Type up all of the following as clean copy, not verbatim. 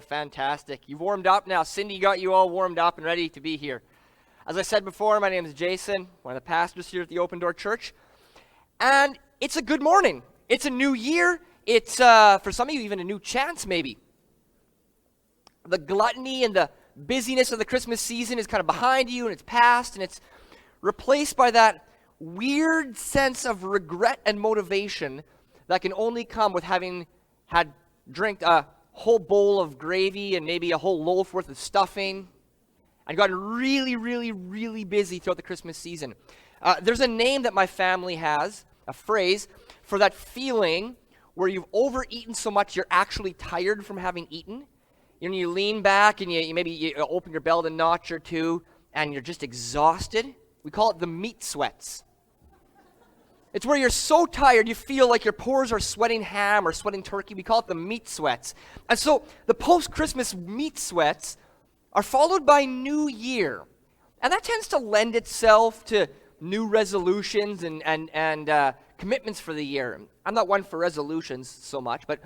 fantastic. You've warmed up now. Cindy got you all warmed up and ready to be here. As I said before, my name is Jason, one of the pastors here at the Open Door Church. And it's a good morning. It's a new year. It's, for some of you, even a new chance, maybe. The gluttony and the busyness of the Christmas season is kind of behind you, and it's past, and it's replaced by that weird sense of regret and motivation that can only come with having had drank a whole bowl of gravy and maybe a whole loaf worth of stuffing and gotten really, really, really busy throughout the Christmas season. There's a name that my family has, a phrase, for that feeling where you've overeaten so much you're actually tired from having eaten. You know, you lean back and you open your belt a notch or two and you're just exhausted. We call it the meat sweats. It's where you're so tired you feel like your pores are sweating ham or sweating turkey. We call it the meat sweats. And so the post-Christmas meat sweats are followed by New Year. And that tends to lend itself to new resolutions and commitments for the year. I'm not one for resolutions so much, but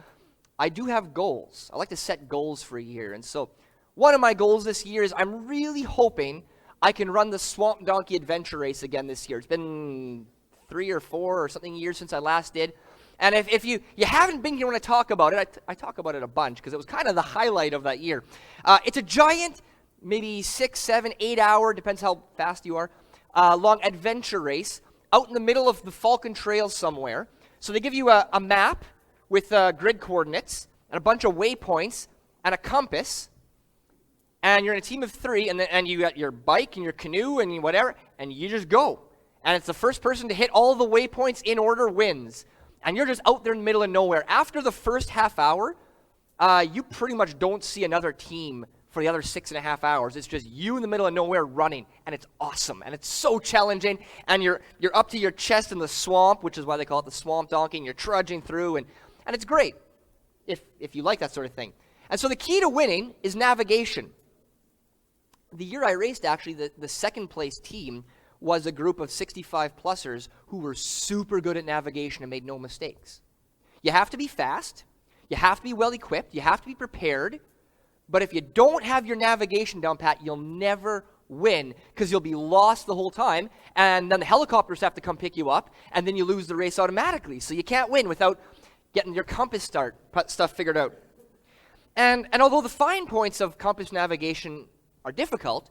I do have goals. I like to set goals for a year. And so one of my goals this year is I'm really hoping I can run the Swamp Donkey Adventure Race again this year. It's been 3 or 4 or something years since I last did. And if you haven't been here when I talk about it, I talk about it a bunch because it was kind of the highlight of that year. It's a giant, maybe 6, 7, 8 hour, depends how fast you are, long adventure race out in the middle of the Falcon Trail somewhere. So they give you a map with grid coordinates and a bunch of waypoints and a compass. And you're in a team of 3, and you got your bike and your canoe and whatever, and you just go. And it's the first person to hit all the waypoints in order wins. And you're just out there in the middle of nowhere. After the first half hour, you pretty much don't see another team for the other 6.5 hours. It's just you in the middle of nowhere running, and it's awesome. And it's so challenging, and you're up to your chest in the swamp, which is why they call it the Swamp Donkey, and you're trudging through, and it's great if you like that sort of thing. And so the key to winning is navigation. The year I raced, actually, the second place team was a group of 65-plussers who were super good at navigation and made no mistakes. You have to be fast. You have to be well-equipped. You have to be prepared. But if you don't have your navigation down pat, you'll never win because you'll be lost the whole time, and then the helicopters have to come pick you up, and then you lose the race automatically. So you can't win without getting your compass stuff figured out. And although the fine points of compass navigation are difficult,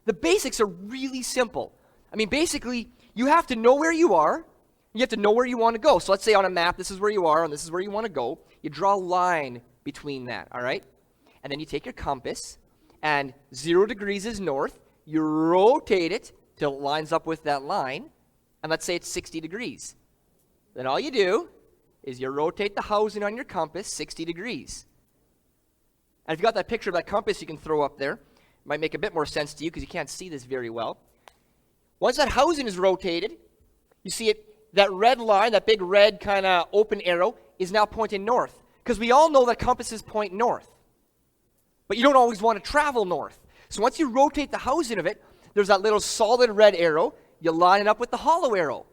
the basics are really simple. I mean, basically, you have to know where you are. You have to know where you want to go. So let's say on a map, this is where you are, and this is where you want to go. You draw a line between that, all right? And then you take your compass, and 0 degrees is north. You rotate it till it lines up with that line, and let's say it's 60 degrees. Then all you do is you rotate the housing on your compass 60 degrees. And if you got that picture of that compass you can throw up there, it might make a bit more sense to you because you can't see this very well. Once that housing is rotated, you see it, that red line, that big red kind of open arrow, is now pointing north. Because we all know that compasses point north. But you don't always want to travel north. So once you rotate the housing of it, there's that little solid red arrow. You line it up with the hollow arrow.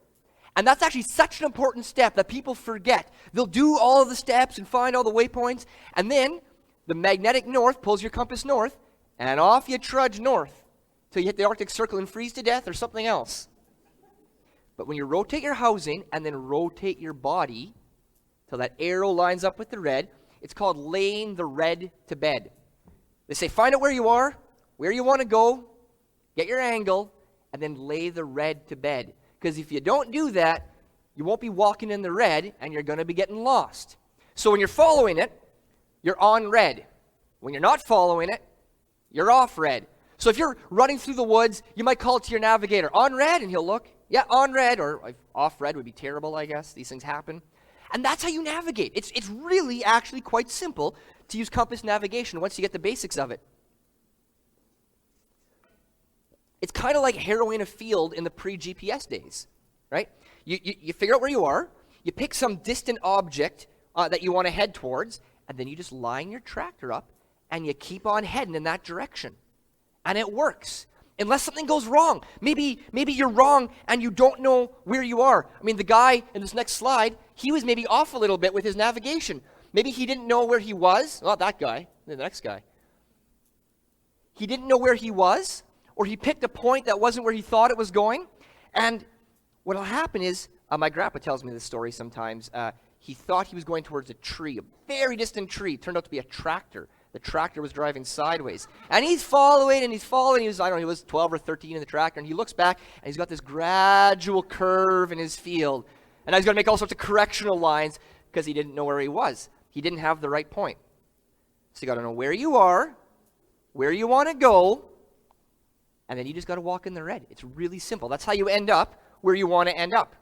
And that's actually such an important step that people forget. They'll do all of the steps and find all the waypoints, and then the magnetic north pulls your compass north, and off you trudge north till you hit the Arctic Circle and freeze to death or something else. But when you rotate your housing and then rotate your body till that arrow lines up with the red, it's called laying the red to bed. They say find out where you are, where you want to go, get your angle, and then lay the red to bed. Because if you don't do that, you won't be walking in the red and you're going to be getting lost. So when you're following it, you're on red. When you're not following it, you're off red. So if you're running through the woods, you might call it to your navigator, on red, and he'll look. Yeah, on red, or off red would be terrible, I guess. These things happen. And that's how you navigate. It's really actually quite simple to use compass navigation once you get the basics of it. It's kind of like harrowing a field in the pre-GPS days, right? You figure out where you are, you pick some distant object that you want to head towards, and then you just line your tractor up, and you keep on heading in that direction. And it works. Unless something goes wrong. Maybe you're wrong and you don't know where you are. I mean, the guy in this next slide, he was maybe off a little bit with his navigation. Maybe he didn't know where he was. Not that guy. The next guy. He didn't know where he was, or he picked a point that wasn't where he thought it was going. And what will happen is, my grandpa tells me this story sometimes. He thought he was going towards a tree, a very distant tree. It turned out to be a tractor. The tractor was driving sideways. And he's following, and he's following. He was 12 or 13 in the tractor, and he looks back, and he's got this gradual curve in his field. And he's got to make all sorts of correctional lines because he didn't know where he was. He didn't have the right point. So you got to know where you are, where you want to go, and then you just got to walk in the red. It's really simple. That's how you end up where you want to end up.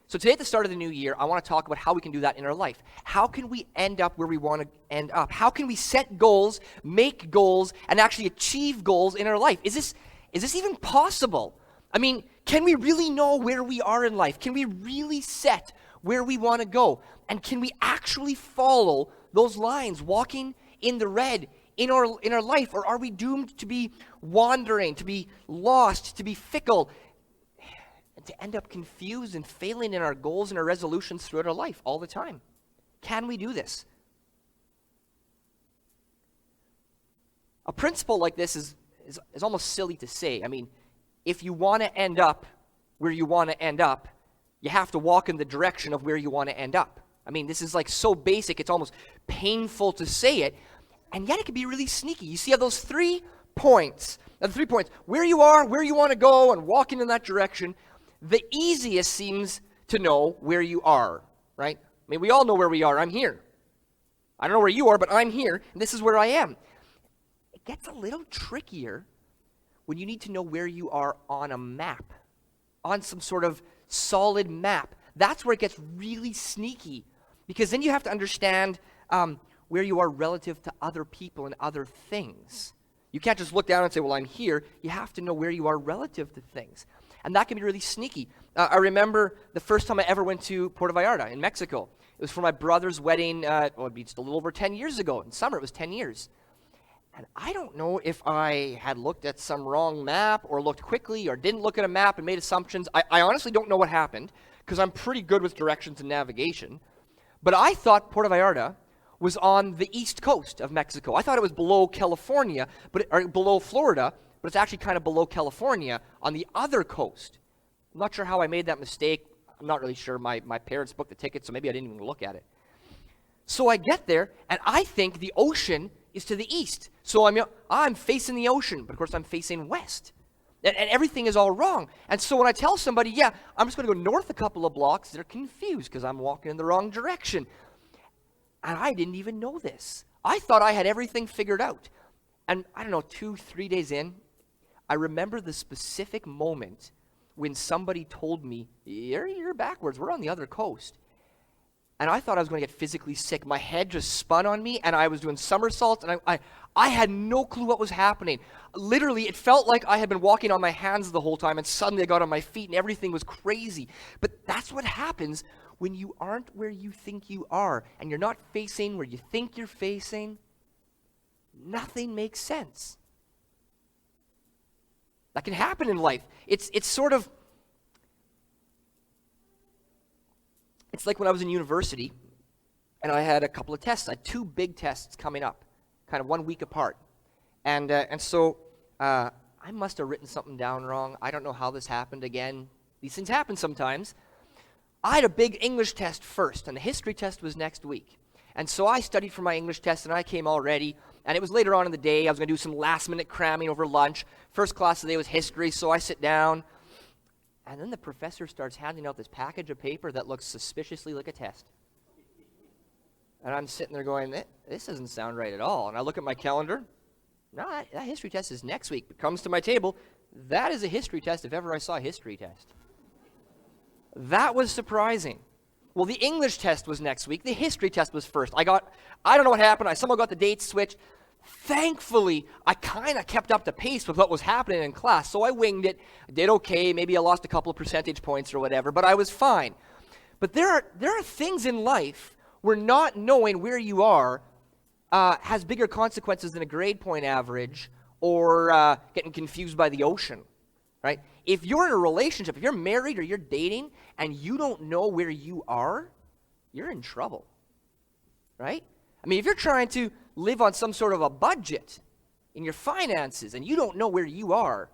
So today at the start of the new year, I want to talk about how we can do that in our life. How can we end up where we want to end up? How can we set goals, make goals, and actually achieve goals in our life? Is this even possible? I mean, can we really know where we are in life? Can we really set where we want to go? And can we actually follow those lines, walking in the red in our life? Or are we doomed to be wandering, to be lost, to be fickle, and to end up confused and failing in our goals and our resolutions throughout our life all the time? Can we do this? A principle like this is almost silly to say. I mean, if you want to end up where you want to end up, you have to walk in the direction of where you want to end up. I mean, this is like so basic, it's almost painful to say it, and yet it can be really sneaky. You see how those 3 points, where you are, where you want to go, and walking in that direction, the easiest seems to know where you are, right? I mean, we all know where we are. I'm here. I don't know where you are, but I'm here, and this is where I am. It gets a little trickier when you need to know where you are on a map, on some sort of solid map. That's where it gets really sneaky, because then you have to understand where you are relative to other people and other things. You can't just look down and say, well, I'm here. You have to know where you are relative to things. And that can be really sneaky. I remember the first time I ever went to Puerto Vallarta in Mexico. It was for my brother's wedding, it'd be just a little over 10 years ago. In summer, it was 10 years. And I don't know if I had looked at some wrong map or looked quickly or didn't look at a map and made assumptions. I honestly don't know what happened because I'm pretty good with directions and navigation. But I thought Puerto Vallarta was on the east coast of Mexico. I thought it was below California, or below Florida, but it's actually kind of below California on the other coast. I'm not sure how I made that mistake. I'm not really sure. My parents booked the ticket, so maybe I didn't even look at it. So I get there, and I think the ocean is to the east. So I'm facing the ocean, but of course I'm facing west. And everything is all wrong. And so when I tell somebody, yeah, I'm just going to go north a couple of blocks, they're confused because I'm walking in the wrong direction. And I didn't even know this. I thought I had everything figured out. And I don't know, 2-3 days in, I remember the specific moment when somebody told me, you're backwards, we're on the other coast. And I thought I was going to get physically sick. My head just spun on me, and I was doing somersaults, and I had no clue what was happening. Literally, it felt like I had been walking on my hands the whole time, and suddenly I got on my feet, and everything was crazy. But that's what happens when you aren't where you think you are, and you're not facing where you think you're facing. Nothing makes sense. That can happen in life. It's sort of... It's like when I was in university, and I had a couple of tests. I had 2 big tests coming up, kind of 1 week apart. And so I must have written something down wrong. I don't know how this happened again. These things happen sometimes. I had a big English test first, and the history test was next week. And so I studied for my English test, and I came all ready. And it was later on in the day. I was going to do some last-minute cramming over lunch. First class of the day was history, so I sit down. And then the professor starts handing out this package of paper that looks suspiciously like a test. And I'm sitting there going, this doesn't sound right at all. And I look at my calendar. No, that history test is next week. It comes to my table. That is a history test if ever I saw a history test. That was surprising. Well, the English test was next week. The history test was first. I don't know what happened. I somehow got the dates switched. Thankfully, I kind of kept up the pace with what was happening in class, so I winged it. I did okay. Maybe I lost a couple of percentage points or whatever, but I was fine. But there are things in life where not knowing where you are has bigger consequences than a grade point average or getting confused by the ocean, right? If you're in a relationship, if you're married or you're dating and you don't know where you are, you're in trouble. right? I mean, if you're trying to live on some sort of a budget in your finances and you don't know where you are,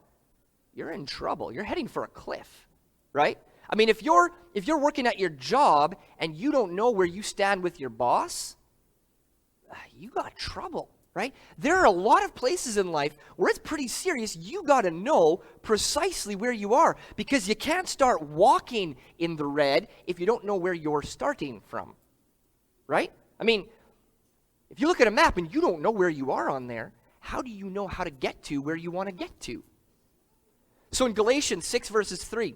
you're in trouble. You're heading for a cliff, right? I mean, if you're working at your job and you don't know where you stand with your boss, you got trouble, right? There are a lot of places in life where it's pretty serious. You got to know precisely where you are, because you can't start walking in the red if you don't know where you're starting from, right? I mean, if you look at a map and you don't know where you are on there, how do you know how to get to where you want to get to? So in Galatians 6 verses 3,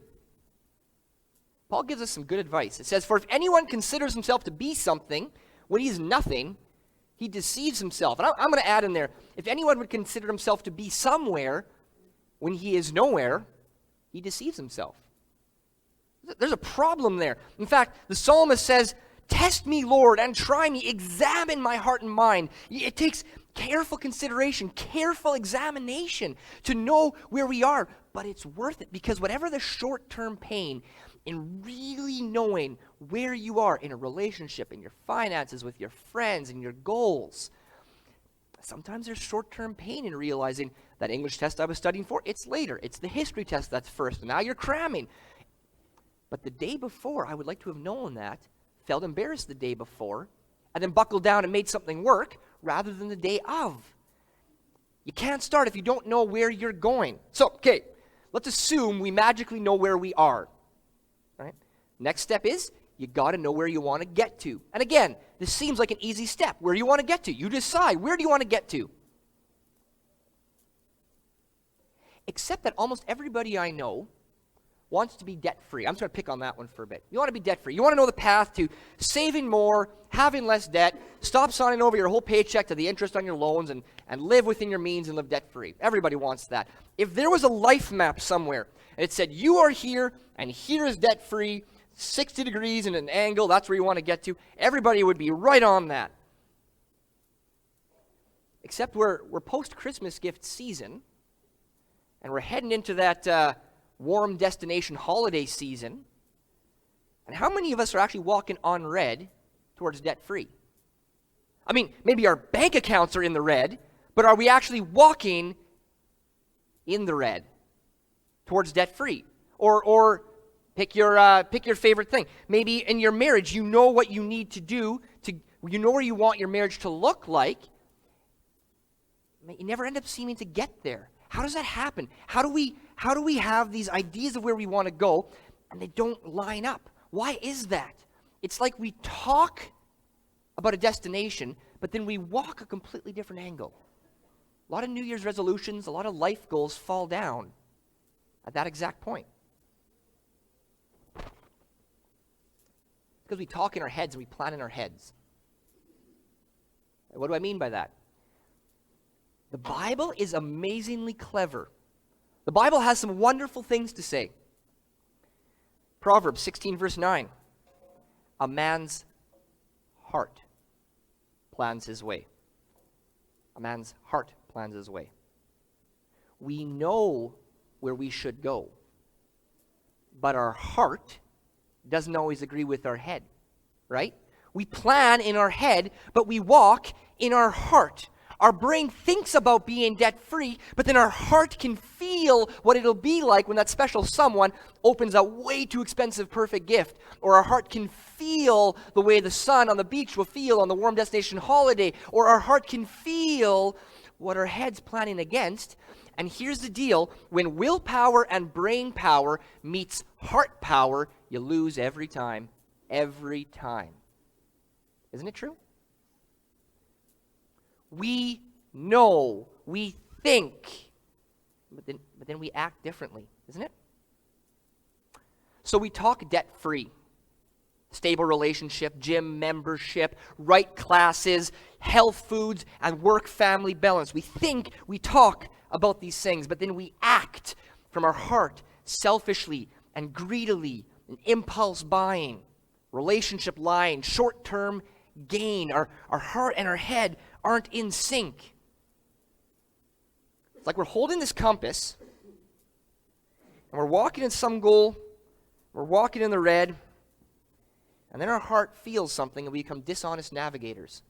Paul gives us some good advice. It says, "For if anyone considers himself to be something when he is nothing, he deceives himself." And I'm going to add in there, if anyone would consider himself to be somewhere when he is nowhere, he deceives himself. There's a problem there. In fact, the psalmist says, "Test me, Lord, and try me. Examine my heart and mind." It takes careful consideration, careful examination to know where we are. But it's worth it, because whatever the short-term pain in really knowing where you are in a relationship, in your finances, with your friends, and your goals, sometimes there's short-term pain in realizing that English test I was studying for, it's later. It's the history test that's first. And now you're cramming. But the day before, I would like to have known that, felt embarrassed the day before, and then buckled down and made something work rather than the day of. You can't start if you don't know where you're going. So, okay, let's assume we magically know where we are. Right? Next step is you got to know where you want to get to. And again, this seems like an easy step. Where do you want to get to? You decide. Where do you want to get to? Except that almost everybody I know wants to be debt-free. I'm just going to pick on that one for a bit. You want to be debt-free. You want to know the path to saving more, having less debt, stop signing over your whole paycheck to the interest on your loans, and live within your means and live debt-free. Everybody wants that. If there was a life map somewhere, and it said, you are here, and here is debt-free, 60 degrees in an angle, that's where you want to get to, everybody would be right on that. Except we're post-Christmas gift season, and we're heading into that warm destination holiday season. And how many of us are actually walking on red towards debt-free? I mean, maybe our bank accounts are in the red, but are we actually walking in the red towards debt-free? Or pick your favorite thing. Maybe in your marriage, you know what you need to do, you know where you want your marriage to look like. You never end up seeming to get there. How does that happen? How do we have these ideas of where we want to go and they don't line up? Why is that? It's like we talk about a destination, but then we walk a completely different angle. A lot of New Year's resolutions, a lot of life goals fall down at that exact point. Because we talk in our heads and we plan in our heads. What do I mean by that? The Bible is amazingly clever. The Bible has some wonderful things to say. Proverbs 16 verse 9. A man's heart plans his way. A man's heart plans his way. We know where we should go, but our heart doesn't always agree with our head, right? We plan in our head, but we walk in our heart. Our brain thinks about being debt-free, but then our heart can feel what it'll be like when that special someone opens a way too expensive perfect gift. Or our heart can feel the way the sun on the beach will feel on the warm destination holiday. Or our heart can feel what our head's planning against. And here's the deal. When willpower and brain power meets heart power, you lose every time. Every time. Isn't it true? We know, we think, but then we act differently, isn't it? So we talk debt-free, stable relationship, gym membership, right classes, health foods, and work-family balance. We think, we talk about these things, but then we act from our heart selfishly and greedily, and impulse buying, relationship lying, short-term gain. Our heart and our head aren't in sync. It's like we're holding this compass and we're walking in some goal, we're walking in the red, And then our heart feels something and we become dishonest navigators.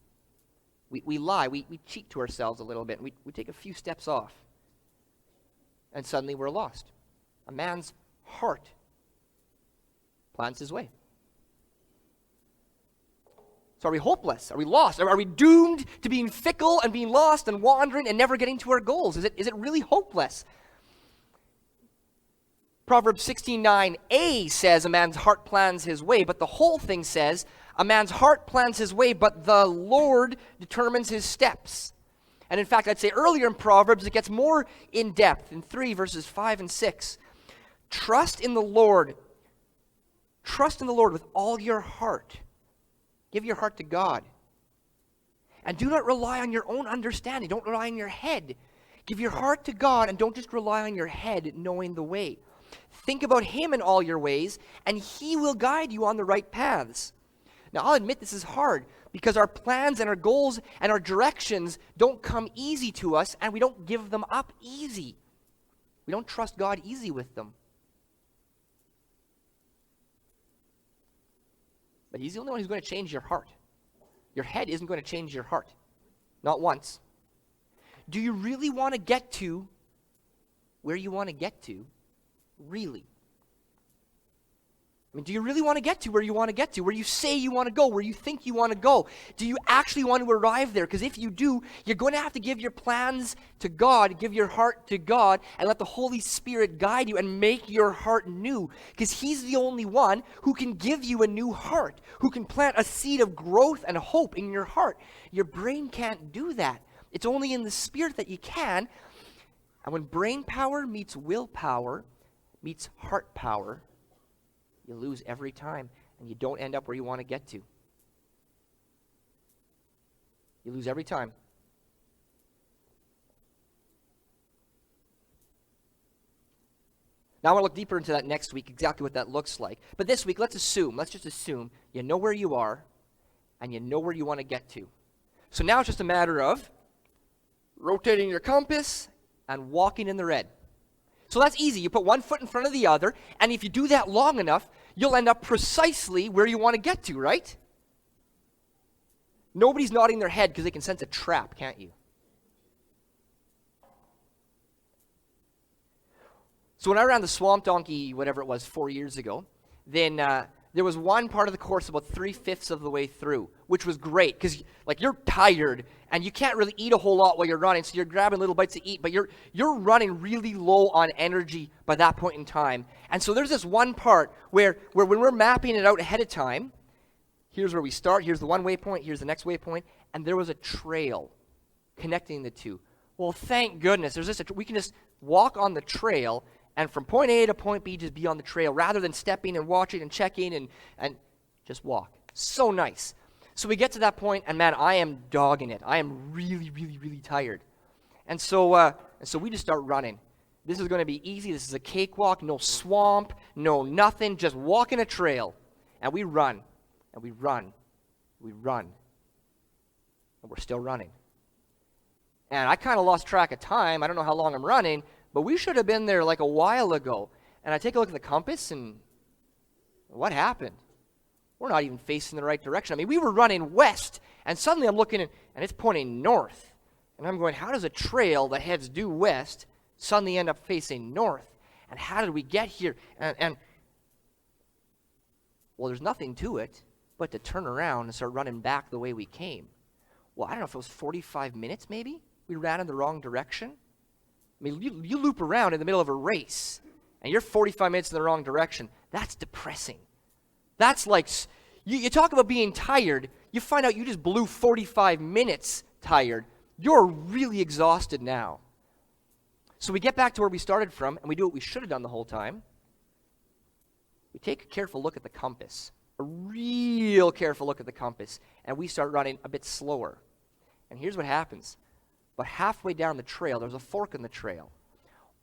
We lie, we cheat to ourselves a little bit, and we take a few steps off. And suddenly we're lost. A man's heart plans his way. So are we hopeless? Are we lost? Are we doomed to being fickle and being lost and wandering and never getting to our goals? Is it really hopeless? Proverbs 16:9a says a man's heart plans his way, but the whole thing says a man's heart plans his way, but the Lord determines his steps. And in fact, I'd say earlier in Proverbs, it gets more in depth in 3 verses 5 and 6. Trust in the Lord. Trust in the Lord with all your heart. Give your heart to God. And do not rely on your own understanding. Don't rely on your head. Give your heart to God and don't just rely on your head knowing the way. Think about Him in all your ways, and He will guide you on the right paths. Now, I'll admit this is hard because our plans and our goals and our directions don't come easy to us, and we don't give them up easy. We don't trust God easy with them. But He's the only one who's going to change your heart. Your head isn't going to change your heart. Not once. Do you really want to get to where you want to get to? Really? I mean, do you really want to get to where you want to get to? Where you say you want to go? Where you think you want to go? Do you actually want to arrive there? Because if you do, you're going to have to give your plans to God, give your heart to God, and let the Holy Spirit guide you and make your heart new. Because He's the only one who can give you a new heart, who can plant a seed of growth and hope in your heart. Your brain can't do that. It's only in the Spirit that you can. And when brain power meets willpower, meets heart power, you lose every time, and you don't end up where you want to get to. You lose every time. Now I want to look deeper into that next week, exactly what that looks like. But this week, let's just assume you know where you are, and you know where you want to get to. So now it's just a matter of rotating your compass and walking in the red. So that's easy. You put one foot in front of the other, and if you do that long enough, you'll end up precisely where you want to get to, right? Nobody's nodding their head because they can sense a trap, can't you? So when I ran the Swamp Donkey, whatever it was, 4 years ago, then there was one part of the course about 3/5 of the way through, which was great because you're tired and you can't really eat a whole lot while you're running, so you're grabbing little bites to eat, but you're running really low on energy by that point in time. And so there's this one part where when we're mapping it out ahead of time, here's where we start, here's the one waypoint, here's the next waypoint, and there was a trail connecting the two. Well, thank goodness, we can just walk on the trail, and from point A to point B, just be on the trail, rather than stepping and watching and checking and just walk. So nice. So we get to that point, and man, I am dogging it. I am really, really, really tired. And so we just start running. This is going to be easy. This is a cakewalk, no swamp, no nothing, just walking a trail. And we run, and we run, we run. And we're still running. And I kind of lost track of time. I don't know how long I'm running, but we should have been there like a while ago. And I take a look at the compass, and what happened? We're not even facing the right direction. I mean, we were running west, and suddenly I'm looking, and it's pointing north. And I'm going, how does a trail that heads due west suddenly end up facing north? And how did we get here? And well, there's nothing to it but to turn around and start running back the way we came. Well, I don't know if it was 45 minutes maybe we ran in the wrong direction. I mean, you loop around in the middle of a race, and you're 45 minutes in the wrong direction. That's depressing. That's like, you talk about being tired, you find out you just blew 45 minutes tired. You're really exhausted now. So we get back to where we started from, and we do what we should have done the whole time. We take a careful look at the compass, a real careful look at the compass, and we start running a bit slower. And here's what happens. About halfway down the trail, there's a fork in the trail.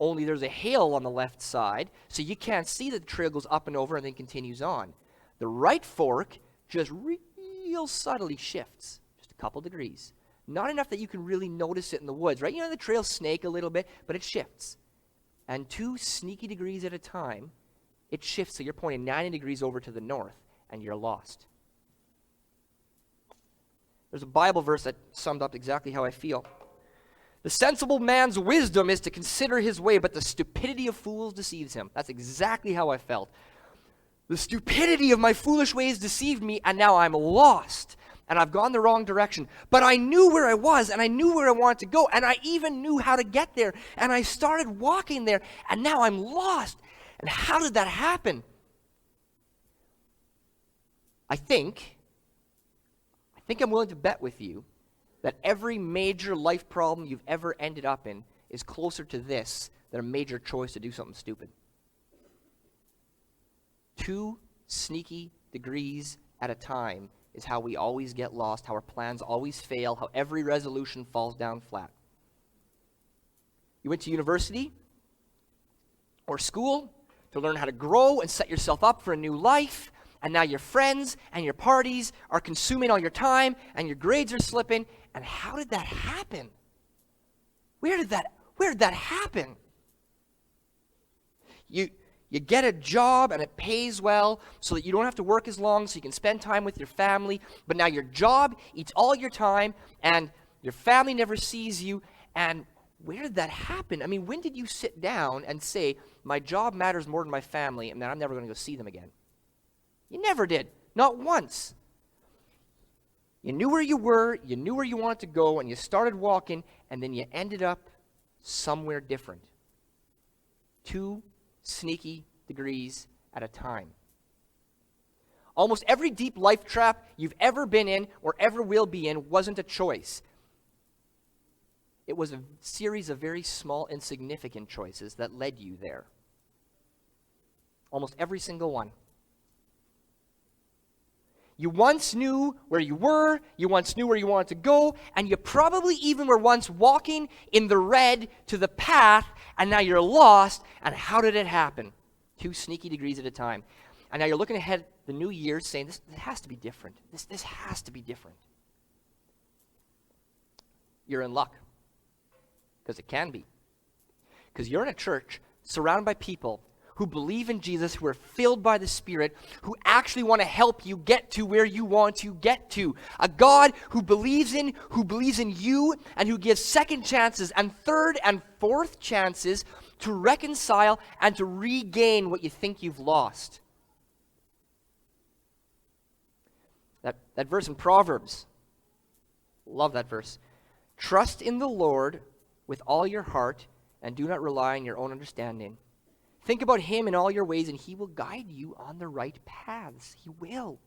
Only there's a hill on the left side, so you can't see that the trail goes up and over and then continues on. The right fork just real subtly shifts, just a couple degrees. Not enough that you can really notice it in the woods, right? You know, the trails snake a little bit, but it shifts. And 2 sneaky degrees at a time, it shifts, so you're pointing 90 degrees over to the north. and you're lost. There's a Bible verse that summed up exactly how I feel. The sensible man's wisdom is to consider his way, but the stupidity of fools deceives him. That's exactly how I felt. The stupidity of my foolish ways deceived me, and now I'm lost, and I've gone the wrong direction. But I knew where I was, and I knew where I wanted to go, and I even knew how to get there, and I started walking there, and now I'm lost. And how did that happen? I think I'm willing to bet with you that every major life problem you've ever ended up in is closer to this than a major choice to do something stupid. 2 sneaky degrees at a time is how we always get lost, how our plans always fail, how every resolution falls down flat. You went to university or school to learn how to grow and set yourself up for a new life, and now your friends and your parties are consuming all your time, and your grades are slipping. And how did that happen? Where did that happen? You get a job and it pays well so that you don't have to work as long, so you can spend time with your family. But now your job eats all your time, and your family never sees you. And where did that happen? I mean, when did you sit down and say, my job matters more than my family, and that I'm never going to go see them again? You never did. Not once. You knew where you were, you knew where you wanted to go, and you started walking, and then you ended up somewhere different. 2 sneaky degrees at a time. Almost every deep life trap you've ever been in or ever will be in wasn't a choice. It was a series of very small, insignificant choices that led you there. Almost every single one. You once knew where you were, you once knew where you wanted to go, and you probably even were once walking in the red to the path, and now you're lost. And how did it happen? 2 sneaky degrees at a time. And now you're looking ahead the new year saying, this has to be different. This has to be different. You're in luck. Because it can be. Because you're in a church surrounded by people who believe in Jesus, who are filled by the Spirit, who actually want to help you get to where you want to get to. A God who believes in you, and who gives second chances and third and fourth chances to reconcile and to regain what you think you've lost. That verse in Proverbs, love that verse. Trust in the Lord with all your heart, and do not rely on your own understanding. Think about him in all your ways, and he will guide you on the right paths. He will.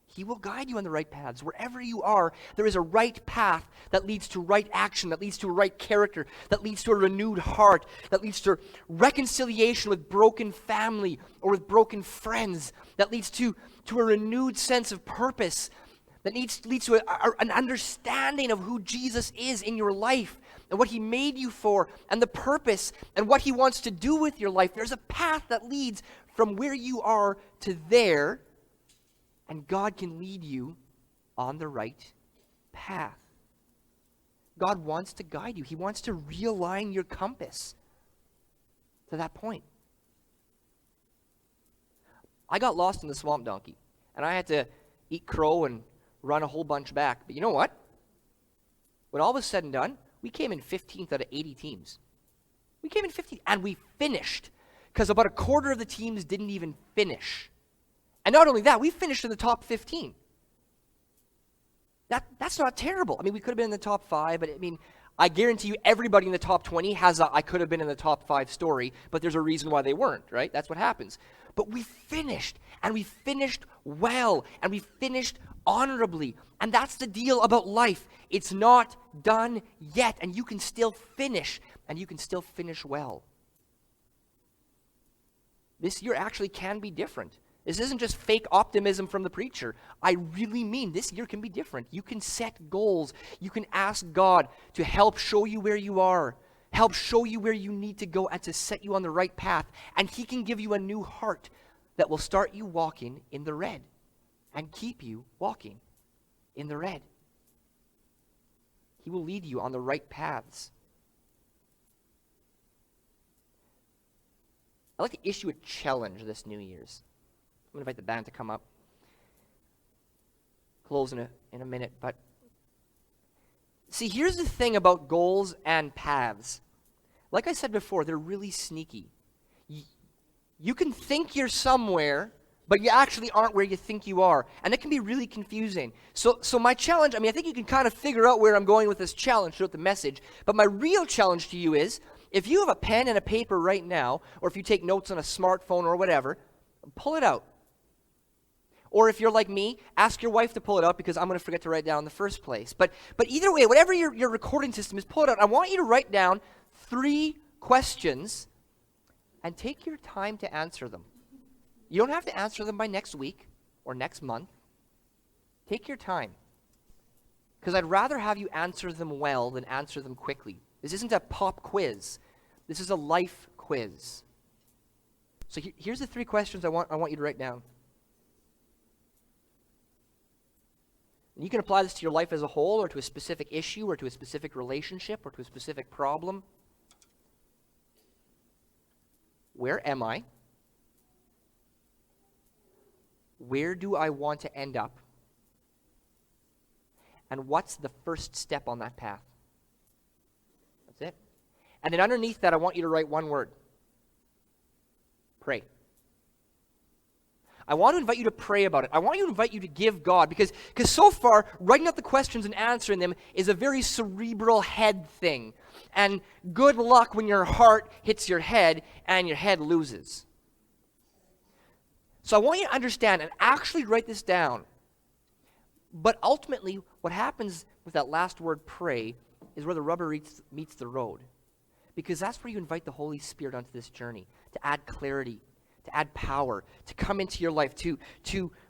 He will guide you on the right paths. Wherever you are, there is a right path that leads to right action, that leads to a right character, that leads to a renewed heart, that leads to reconciliation with broken family or with broken friends, that leads to a renewed sense of purpose, that leads to an understanding of who Jesus is in your life and what he made you for and the purpose and what he wants to do with your life. There's a path that leads from where you are to there, and God can lead you on the right path. God wants to guide you. He wants to realign your compass to that point. I got lost in the swamp donkey, and I had to eat crow and run a whole bunch back. But you know what? When all was said and done, we came in 15th out of 80 teams. We came in 15th, and we finished, because about a quarter of the teams didn't even finish. And not only that, we finished in the top 15. That's not terrible. I mean, we could have been in the top 5, but I mean, I guarantee you everybody in the top 20 has a I could have been in the top 5 story, but there's a reason why they weren't, right? That's what happens. But we finished, and we finished well, and we finished honorably. And that's the deal about life. It's not done yet, and you can still finish, and you can still finish well. This year actually can be different. This isn't just fake optimism from the preacher. I really mean this year can be different. You can set goals. You can ask God to help show you where you are, help show you where you need to go, and to set you on the right path. And he can give you a new heart that will start you walking in the red and keep you walking in the red. He will lead you on the right paths. I'd like to issue a challenge this New Year's. I'm going to invite the band to come up. close in a minute. But see, here's the thing about goals and paths. Like I said before, they're really sneaky. You can think you're somewhere, but you actually aren't where you think you are. And it can be really confusing. So my challenge, I think you can kind of figure out where I'm going with this challenge throughout the message. But my real challenge to you is, if you have a pen and a paper right now, or if you take notes on a smartphone or whatever, pull it out. Or if you're like me, ask your wife to pull it out, because I'm going to forget to write it down in the first place. But either way, whatever your recording system is, pull it out. I want you to write down 3 questions and take your time to answer them. You don't have to answer them by next week or next month. Take your time. Because I'd rather have you answer them well than answer them quickly. This isn't a pop quiz. This is a life quiz. So here's the 3 questions I want you to write down. And you can apply this to your life as a whole, or to a specific issue, or to a specific relationship, or to a specific problem. Where am I? Where do I want to end up? And what's the first step on that path? That's it. And then underneath that, I want you to write one word. Pray. I want to invite you to pray about it. I want to invite you to give God, because so far, writing out the questions and answering them is a very cerebral head thing. And good luck when your heart hits your head and your head loses. So I want you to understand and actually write this down. But ultimately, what happens with that last word, pray, is where the rubber meets the road. Because that's where you invite the Holy Spirit onto this journey, to add clarity, to add power, to come into your life, to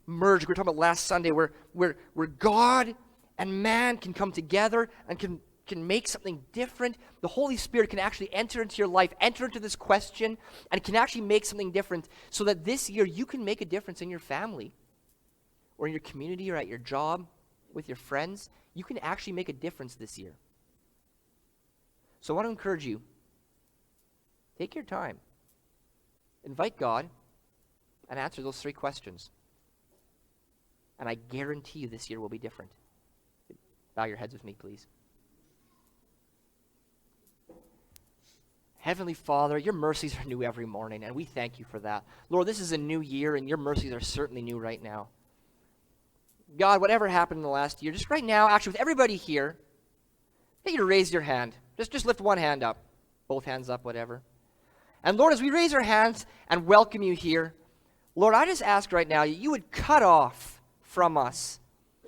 merge. We were talking about last Sunday where God and man can come together and can make something different. The Holy Spirit can actually enter into your life, enter into this question, and can actually make something different, so that this year you can make a difference in your family, or in your community, or at your job, with your friends. You can actually make a difference this year. So I want to encourage you, take your time. Invite God and answer those 3 questions. And I guarantee you this year will be different. Bow your heads with me, please. Heavenly Father, your mercies are new every morning, and we thank you for that. Lord, this is a new year, and your mercies are certainly new right now. God, whatever happened in the last year, just right now, actually with everybody here, I get you to raise your hand. Just lift one hand up. Both hands up, whatever. And Lord, as we raise our hands and welcome you here, Lord, I just ask right now that you would cut off from us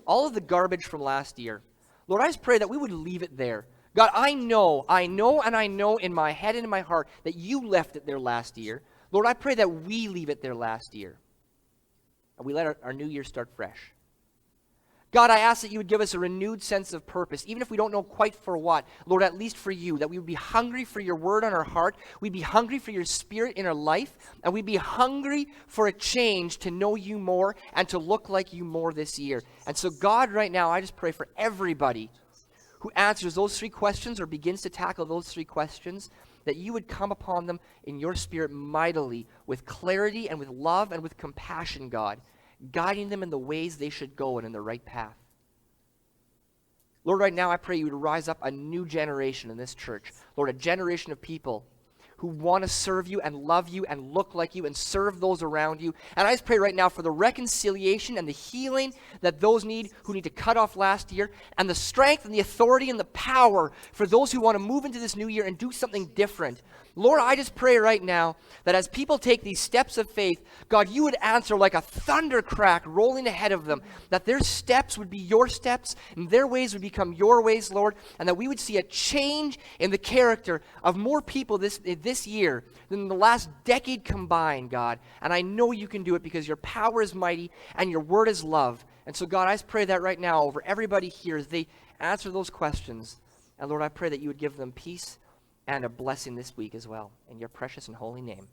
all of the garbage from last year. Lord, I just pray that we would leave it there. God, I know in my head and in my heart that you left it there last year. Lord, I pray that we leave it there last year. And we let our new year start fresh. God, I ask that you would give us a renewed sense of purpose, even if we don't know quite for what. Lord, at least for you, that we would be hungry for your word on our heart. We'd be hungry for your spirit in our life. And we'd be hungry for a change to know you more and to look like you more this year. And so, God, right now, I just pray for everybody who answers those 3 questions or begins to tackle those 3 questions, that you would come upon them in your spirit mightily, with clarity and with love and with compassion, God, guiding them in the ways they should go and in the right path. Lord, right now I pray you would rise up a new generation in this church. Lord, a generation of people who want to serve you and love you and look like you and serve those around you. And I just pray right now for the reconciliation and the healing that those need who need to cut off last year, and the strength and the authority and the power for those who want to move into this new year and do something different. Lord, I just pray right now that as people take these steps of faith, God, you would answer like a thunder crack rolling ahead of them, that their steps would be your steps and their ways would become your ways, Lord, and that we would see a change in the character of more people this year than the last decade combined, God. And I know you can do it because your power is mighty and your word is love. And so, God, I just pray that right now over everybody here as they answer those questions. And Lord, I pray that you would give them peace and a blessing this week as well. In your precious and holy name.